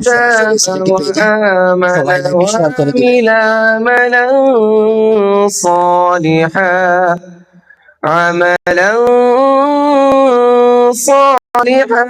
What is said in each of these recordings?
تاب وآمن وعمل عملا صالحا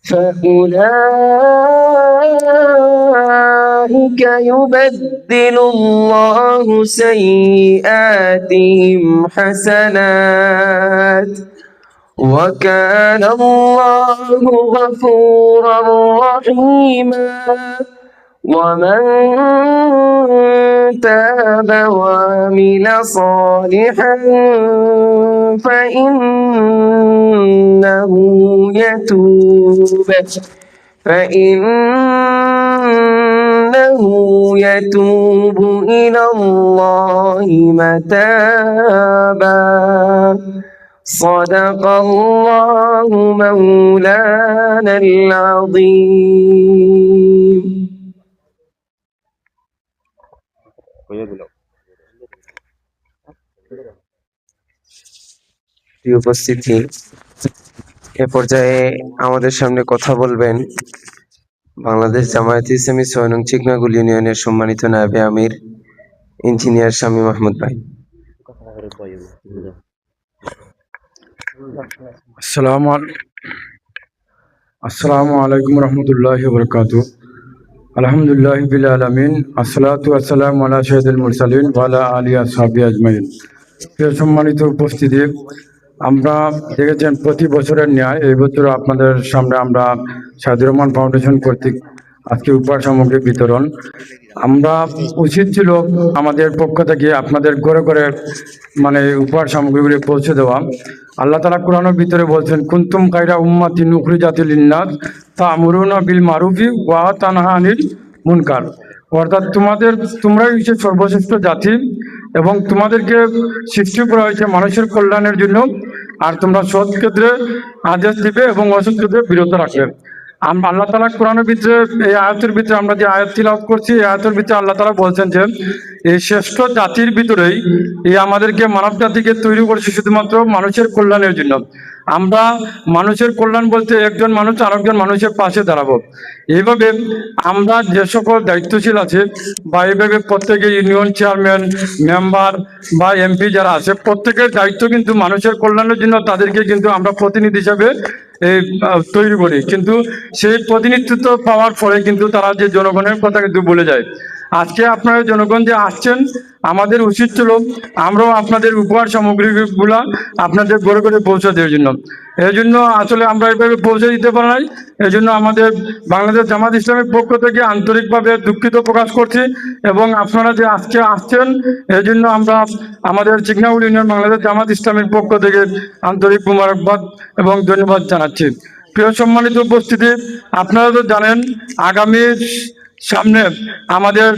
فأولئك يبدل الله سيئاتهم حسنات وكان الله غفورا رحيما ومن تاب وعمل صالحا فإنه يتوب إلى الله متابا صدق الله مولانا العظيم উপস্থিতি এ পর্যায়ে আমাদের সামনে কথা বলবেন বাংলাদেশ জামায়াতে ইসলামী ৬ নং চিকনাগুল ইউনিয়নের সম্মানিত নায়েবে আমির ইঞ্জিনিয়ার শামীম আহমদ ভাই। আসসালামু আলাইকুম রহমতুল্লাহি ওয়া বারাকাতুহু। আলহামদুলিল্লাহি বিল আলামিন, আসসালাতু ওয়াসসালামু আলা সাইয়্যিদিল মুরসালিন ওয়া আলা আলিহি ওয়া সাহবিহি আজমাইন। সম্মানিত উপস্থিতি, আমরা দেখেছেন প্রতি বছরের ন্যায় এই বছর আপনাদের সামনে আমরা সাইদুর রহমান ফাউন্ডেশন কর্তৃক আজকে উপহার সামগ্রী বিতরণ। আমরা উচিত ছিল আমাদের পক্ষ থেকে আপনাদের ঘরে ঘরে উপহার সামগ্রীগুলি পৌঁছে দেওয়া। আল্লাহ তাআলা কোরআনের ভিতরে বলছেন, কুনতুম খায়রা উম্মাতিন উখরিজাতিল লিন্নাস তা'মুরুনা বিল মারুফি ওয়া তানহা আনিল মুনকার। অর্থাৎ তোমরাই হচ্ছে সর্বশ্রেষ্ঠ জাতি এবং তোমাদেরকে সৃষ্টি করা হয়েছে মানুষের কল্যাণের জন্য, আর তোমরা সৎ ক্ষেত্রে আদেশ দিবে এবং অসৎ ক্ষেত্রে বিরত রাখবে। আল্লাহ তাআলা কোরআনের ভিতরে এই আয়াতের ভিতরে আমরা যে আয়াত তিলাওয়াত করছি, এই আয়াতের ভিতরে আল্লাহ তাআলা বলছেন যে এই শ্রেষ্ঠ জাতির ভিতরেই এই আমাদেরকে মানব জাতিকে তৈরি করেছে শুধুমাত্র মানুষের কল্যাণের জন্য। আমরা মানুষের কল্যাণ বলতে একজন মানুষ আরেকজন মানুষের পাশে দাঁড়াবো। এইভাবে আমরা যে সকল দায়িত্বশীল আছে বা এইভাবে প্রত্যেকে ইউনিয়ন চেয়ারম্যান, মেম্বার বা এমপি যারা আছে, প্রত্যেকের দায়িত্ব কিন্তু মানুষের কল্যাণের জন্য তাদেরকে কিন্তু আমরা প্রতিনিধি হিসাবে তৈরি করি। কিন্তু সেই প্রতিনিধিত্ব পাওয়ার পরে কিন্তু তারা যে জনগণের কথা কিন্তু বলে যায়। আজকে আপনারা জনগণ যে আসছেন, আমাদের উচিত ছিল আমরাও আপনাদের উপহার সামগ্রীগুলা আপনাদের ঘরে ঘরে পৌঁছে দেওয়ার জন্য। এই জন্য আসলে আমরা এইভাবে পৌঁছে দিতে পারি নাই। এই জন্য আমাদের বাংলাদেশ জামাত ইসলামের পক্ষ থেকে আন্তরিকভাবে দুঃখিত প্রকাশ করছি এবং আপনারা যে আজকে আসছেন এই জন্য আমরা আমাদের চিকনাগুল ইউনিয়ন বাংলাদেশ জামাত ইসলামের পক্ষ থেকে আন্তরিক মোবারকবাদ এবং ধন্যবাদ জানাচ্ছি। প্রিয় সম্মানিত উপস্থিতি, আপনারা তো জানেন আগামী সামনে আমাদের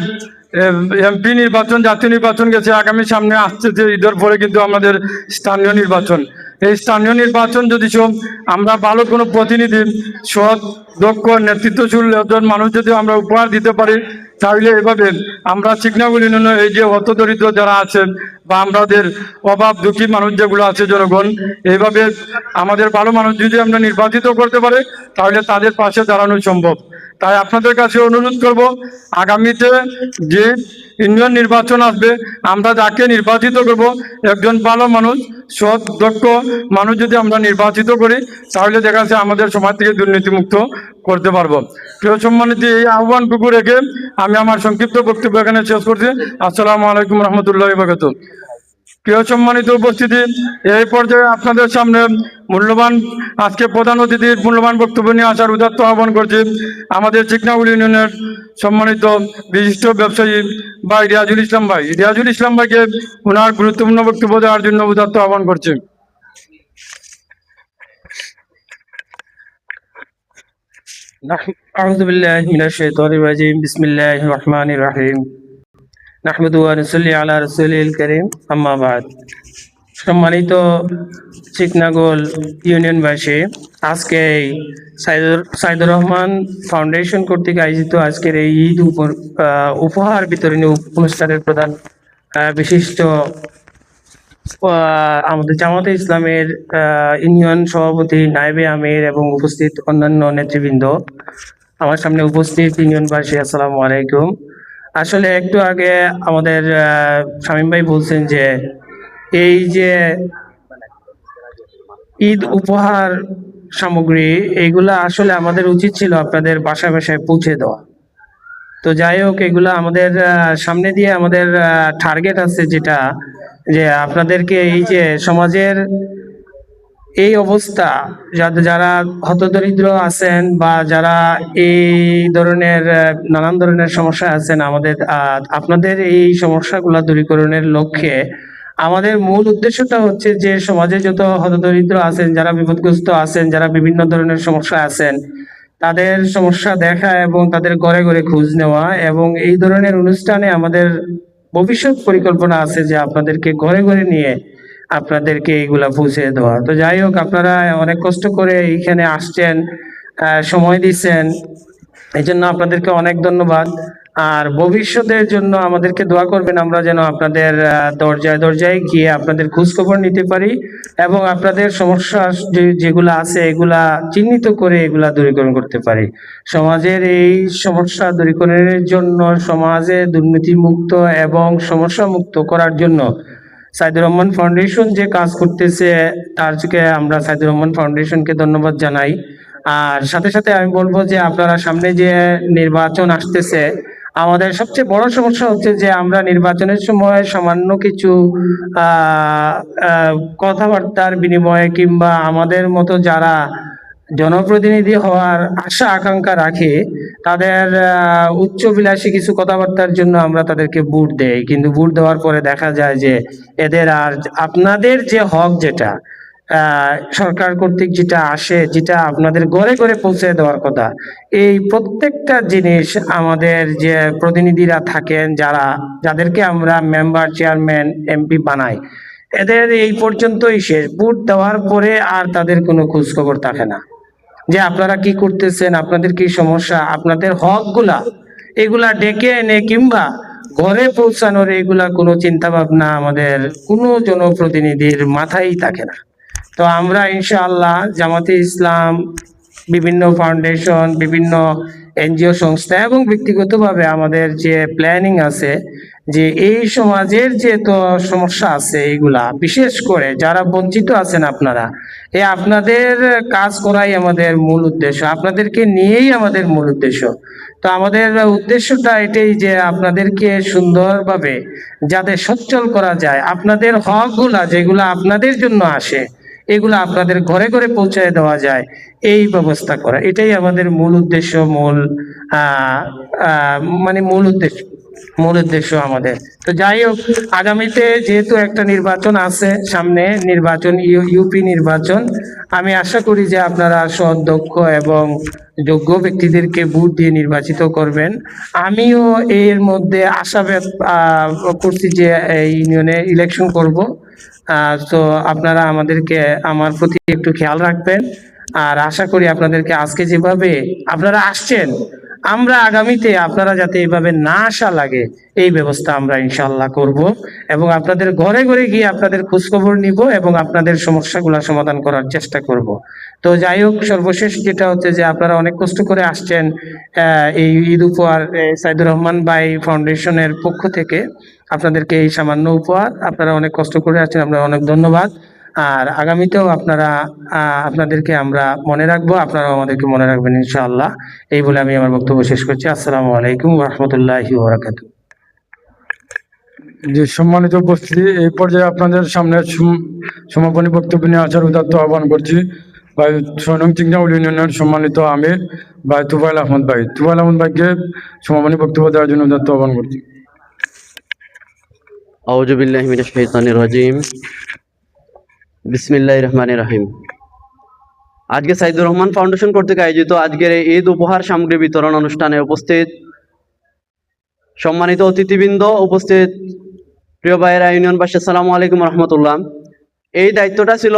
এমপি নির্বাচন, জাতীয় নির্বাচন গেছে, আগামী সামনে আসছে যে ঈদের পরে কিন্তু আমাদের স্থানীয় নির্বাচন। এই স্থানীয় নির্বাচন যদি আমরা ভালো কোনো প্রতিনিধি, সৎ দক্ষ নেতৃত্বশীল একজন মানুষ যদি আমরা উপহার দিতে পারি, তাহলে এভাবে আমরা চিকনাগুল ইউনিয়নে এই যে হতদরিদ্র যারা আছেন বা আমাদের অভাব দুঃখী মানুষ যেগুলো আছে জনগণ, এইভাবে আমাদের ভালো মানুষ যদি আমরা নির্বাচিত করতে পারি তাহলে তাদের পাশে দাঁড়ানো সম্ভব। তাই আপনাদের কাছে অনুরোধ করব, আগামীতে যে ইউনিয়ন নির্বাচন আসবে আমরা যাকে নির্বাচিত করব একজন ভালো মানুষ, সৎ দক্ষ মানুষ যদি আমরা নির্বাচিত করি তাহলে দেখা যাচ্ছে আমাদের সমাজ থেকে দুর্নীতিমুক্ত করতে পারবো। প্রিয় সম্মানিত, এই আহ্বানটুকু রেখে আমি আমার সংক্ষিপ্ত বক্তব্য এখানে শেষ করছি। আসসালামু আলাইকুম রহমতুল্লাহি ওয়া বারাকাতুহু। প্রিয় সম্মানিত উপস্থিতি, এই পর্যায়ে আপনাদের সামনে মূল্যবান আজকে প্রধান অতিথির মূল্যবান বক্তব্য নিয়ে আসার উদাত্ত আহ্বান করছি আমাদের চিকনাগুল ইউনিয়নের সম্মানিত বিশিষ্ট ব্যবসায়ী ভাই রিয়াজুল ইসলাম ভাই। রিয়াজুল ইসলাম ভাইকে ওনার গুরুত্বপূর্ণ বক্তব্য দেওয়ার জন্য উদাত্ত আহ্বান করছি। আউযু বিল্লাহি মিনাশ শাইতানির রাজিম। বিসমিল্লাহির রহমানির রহিম। নাহমাদুহু ওয়া নুসাল্লি আলা রাসূলিল কারীম, আম্মা বাদ। সম্মানিত চিকনাগুল ইউনিয়নবাসী, আজকে সাইদুর রহমান ফাউন্ডেশন কর্তৃক আয়োজিত আজকের এই ঈদ উপহার বিতরণী অনুষ্ঠানের প্রধান বিশিষ্ট আমাদের জামাতে ইসলামের ইউনিয়ন সভাপতি, নায়েবে আমির এবং উপস্থিত অন্যান্য নেতৃবৃন্দ, আমার সামনে উপস্থিত ইউনিয়নবাসী, আসসালামু আলাইকুম। আসলে একটু আগে আমাদের শামীম ভাই বলছেন যে এই যে ঈদ উপহার সামগ্রী, এইগুলা আসলে আমাদের উচিত ছিল আপনাদের বাসায় বাসায় পৌঁছে দেওয়া। তো যাই হোক, এগুলা আমাদের সামনে দিয়ে আমাদের টার্গেট আছে, যেটা যে আপনাদেরকে এই যে সমাজের এই অবস্থা, যারা হতদরিদ্র আছেন বা যারা এই ধরনের নানান ধরনের সমস্যা আছেন, আমাদের আপনাদের এই সমস্যাগুলো দূরীকরণের লক্ষ্যে আমাদের মূল উদ্দেশ্যটা হচ্ছে যে সমাজে যত হতদরিদ্র আছেন, যারা বিপদগ্রস্ত আছেন, যারা বিভিন্ন ধরনের সমস্যা আছেন, তাদের সমস্যা দেখা এবং তাদের ঘরে ঘরে খোঁজ নেওয়া। এবং এই ধরনের অনুষ্ঠানে আমাদের ভবিষ্যৎ পরিকল্পনা আছে যে আপনাদেরকে ঘরে ঘরে নিয়ে আপনাদেরকে এইগুলা পৌঁছে দেওয়া। তো যাই হোক, আপনারা অনেক কষ্ট করে এইখানে আসছেন, সময় দিচ্ছেন, এই জন্য আপনাদেরকে অনেক ধন্যবাদ। আর ভবিষ্যতের জন্য আমাদেরকে দোয়া করবেন, আমরা যেন আপনাদের দরজায় দরজায় গিয়ে আপনাদের খোঁজ খবর নিতে পারি এবং আপনাদের সমস্যা যেগুলা আছে এগুলা চিহ্নিত করে এগুলা দূরীকরণ করতে পারি। সমাজের এই সমস্যা দূরীকরণের জন্য, সমাজে দুর্নীতি মুক্ত এবং সমস্যা মুক্ত করার জন্য সাইদুর রহমান ফাউন্ডেশন যে কাজ করতেছে, তার থেকে আমরা সাইদুর রহমান ফাউন্ডেশনকে ধন্যবাদ জানাই। আর সাথে সাথে আমি বলবো যে আপনারা সামনে যে নির্বাচন আসতেছে, আমাদের সবচেয়ে বড় সমস্যা হচ্ছে যে আমরা নির্বাচনের সময় সামান্য কিছু কথাবার্তার বিনিময়ে কিংবা আমাদের মতো যারা জনপ্রতিনিধি হওয়ার আশা আকাঙ্ক্ষা রাখে, তাদের উচ্চবিলাসী কিছু কথাবার্তার জন্য আমরা তাদেরকে ভোট দেই, কিন্তু ভোট দেওয়ার পরে দেখা যায় যে এদের আর আপনাদের যে হক, যেটা সরকার কর্তৃক যেটা আসে, যেটা আপনাদের ঘরে ঘরে পৌঁছে দেওয়ার কথা, এই প্রত্যেকটা জিনিস আমাদের যে প্রতিনিধিরা থাকেন, যাদেরকে আমরা মেম্বার, চেয়ারম্যান, এমপি বানাই, এদের এই পর্যন্তই শেষ। ভোট দেওয়ার পরে আর তাদের কোনো খোঁজ খবর থাকে না যে আপনারা কি করতেছেন, আপনাদের কি সমস্যা, আপনাদের হকগুলা এগুলা ডেকে এনে কিংবা ঘরে পৌঁছানোর এগুলা কোনো চিন্তা ভাবনা আমাদের কোনো জনপ্রতিনিধির মাথায় থাকে না। তো আমরা ইনশাআল্লাহ জামাতে ইসলাম, বিভিন্ন ফাউন্ডেশন, বিভিন্ন এনজিও সংস্থা এবং ব্যক্তিগতভাবে আমাদের যে প্ল্যানিং আছে, যে এই সমাজের যে তো সমস্যা আছে, এইগুলা বিশেষ করে যারা বঞ্চিত আছেন, আপনারা আপনাদের কাজ করাই আমাদের মূল উদ্দেশ্য, আপনাদেরকে নিয়েই আমাদের মূল উদ্দেশ্য। তো আমাদের উদ্দেশ্যটা এটাই যে আপনাদেরকে সুন্দরভাবে যাতে সচ্ছল করা যায়, আপনাদের হকগুলা যেগুলা আপনাদের জন্য আসে এগুলো আপনাদের ঘরে ঘরে পৌঁছায় দেওয়া যায়, এই ব্যবস্থা করা, এটাই আমাদের মূল উদ্দেশ্য, আহ আহ মানে মূল উদ্দেশ্য আমাদের। তো যাই হোক, আগামীতে যেহেতু একটা নির্বাচন আছে সামনে, নির্বাচন ইউপি নির্বাচন, আমি আশা করি যে আপনারা সৎ, দক্ষ এবং যোগ্য ব্যক্তিদেরকে ভোট দিয়ে নির্বাচিত করবেন। আমিও এর মধ্যে আশাবাদ করছি যে এই ইউনিয়নে ইলেকশন করব। তো আপনারা আমাদেরকে, আমার প্রতি একটু খেয়াল রাখবেন। আর আশা করি আপনাদেরকে আজকে যেভাবে আপনারা আসছেন, আমরা আগামীতে আপনারা যাতে এইভাবে না আসা লাগে, এই ব্যবস্থা আমরা ইনশাল্লাহ করব এবং আপনাদের ঘরে ঘরে গিয়ে আপনাদের খোঁজখবর নিব এবং আপনাদের সমস্যাগুলো সমাধান করার চেষ্টা করব। তো যাই হোক, সর্বশেষ যেটা হচ্ছে যে আপনারা অনেক কষ্ট করে আসছেন, এই ঈদ উপহার সাইদুর রহমান ভাই ফাউন্ডেশনের পক্ষ থেকে আপনাদেরকে এই সামান্য উপহার, আপনারা অনেক কষ্ট করে আসছেন, আমরা অনেক ধন্যবাদ। আর আগামীতেও আপনাদেরকে আমরা মনে রাখবো, আপনারাও আমাদেরকে মনে রাখবেন ইনশাআল্লাহ। এই বলে আমি আমার বক্তব্য শেষ করছি। আসসালামু আলাইকুম ওয়া রাহমাতুল্লাহি ওয়া বারাকাতুহু। যে সম্মানিত উপস্থিতি, এই পর্যায়ে আপনাদের সামনে সমাপনী বক্তব্য নিয়ে আসার উদাত্ত আহ্বান করছি ভাই সোনং চিকনাউল ইউনিয়নের সম্মানিত আমির ভাই তুফাইল আহমদ ভাই। তুফাইল আহমদ ভাইকে সমাপনী বক্তব্য দেওয়ার জন্য উদাত্ত আহ্বান করছি। আউযু বিল্লাহি মিনাশ শাইতানির রাজিম। বিসমিল্লাহির রহমানির রহিম। আজকে সাইদুর রহমান ফাউন্ডেশন কর্তৃক আয়োজিত আজকের এই ঈদ উপহার সামগ্রী বিতরণ অনুষ্ঠানে উপস্থিত সম্মানিত অতিথিবৃন্দ, উপস্থিত প্রিয় ভাইয়েরা, ইউনিয়নবাসী, আসসালামু আলাইকুম রহমতুল্লাহ। এই দায়িত্বটা ছিল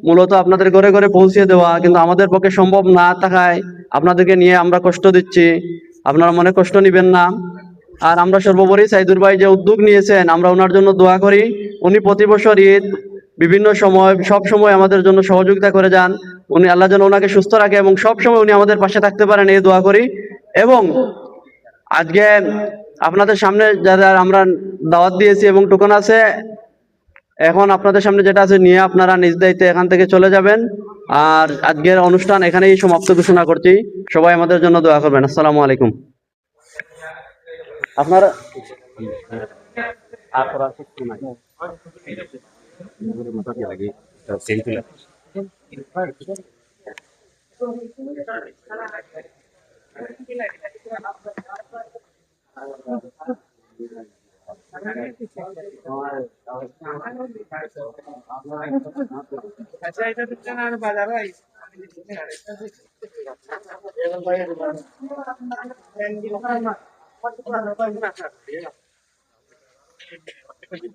মূলত আপনাদের ঘরে ঘরে পৌঁছে দেওয়া, কিন্তু আমাদের পক্ষে সম্ভব না থাকায় আপনাদেরকে নিয়ে আমরা কষ্ট দিচ্ছি, আপনারা মনে কষ্ট নেবেন না। আর আমরা সর্বোপরি সাইদুর ভাই যে উদ্যোগ নিয়েছেন আমরা ওনার জন্য দোয়া করি। উনি প্রতি বছর ঈদ বিভিন্ন সময় সব সময় আমাদের জন্য সহযোগিতা করে যান। উনি আল্লাহ যেন ওনাকে সুস্থ রাখে এবং সব সময় উনি আমাদের পাশে থাকতে পারেন এই দোয়া করি। এবং আজকে আপনাদের সামনে যারা আমরা দাওয়াত দিয়েছি এবং টোকন আছে, এখন আপনাদের সামনে যেটা আছে নিয়ে আপনারা নিজ দায়িত্বে এখান থেকে চলে যাবেন। আর আজকের অনুষ্ঠান এখানেই সমাপ্ত ঘোষণা করছি। সবাই আমাদের জন্য দোয়া করবেন। আসসালামু আলাইকুম। আপনারা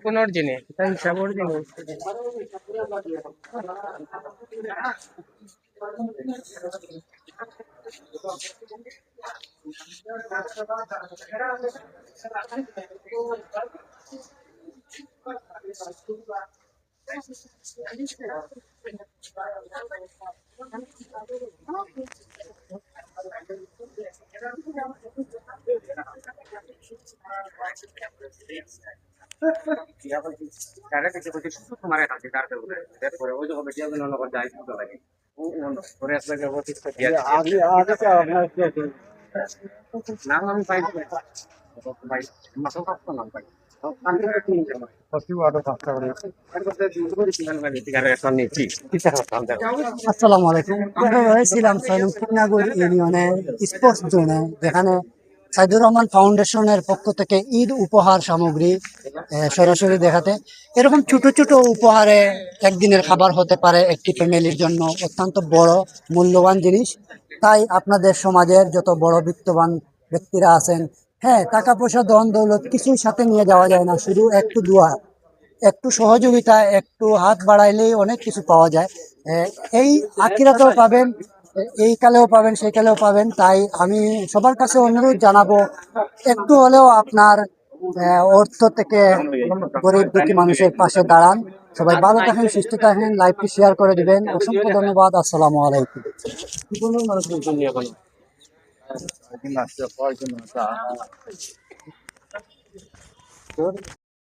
পুনর্জেনে তাই হিসাব অর্জনে আসসালামু আলাইকুম। আমরা হয়েছিলাম 6 নং টিকনাগর ইউনিয়নের স্পোর্টস জোনে, যেখানে সাইদুর রহমান ফাউন্ডেশনের পক্ষ থেকে ঈদ উপহার সামগ্রী সরাসরি দেখাতে। এরকম ছোট ছোট উপহারে একদিনের খাবার হতে পারে একটি ফ্যামিলির জন্য অত্যন্ত বড় মূল্যবান জিনিস। তাই আপনাদের সমাজের যত বড় বিত্তবান ব্যক্তিরা আছেন, হ্যাঁ, টাকা পয়সা ধন দৌলত কিছুই সাথে নিয়ে যাওয়া যায় না, শুধু একটু দোয়া, একটু সহযোগিতা, একটু হাত বাড়াইলেই অনেক কিছু পাওয়া যায়। এই আখিরাতেও পাবেন, এই কালেও পাবেন, সেই কালেও পাবেন। তাই আমি সবার কাছে অনুরোধ জানাবো, একটু হলেও আপনার অর্থ থেকে গরিব দুঃখী মানুষের পাশে দাঁড়ান। সবাই ভালো থাকেন, সুস্থ থাকেন, লাইভটি শেয়ার করে দিবেন। অসংখ্য ধন্যবাদ। আসসালামু আলাইকুম।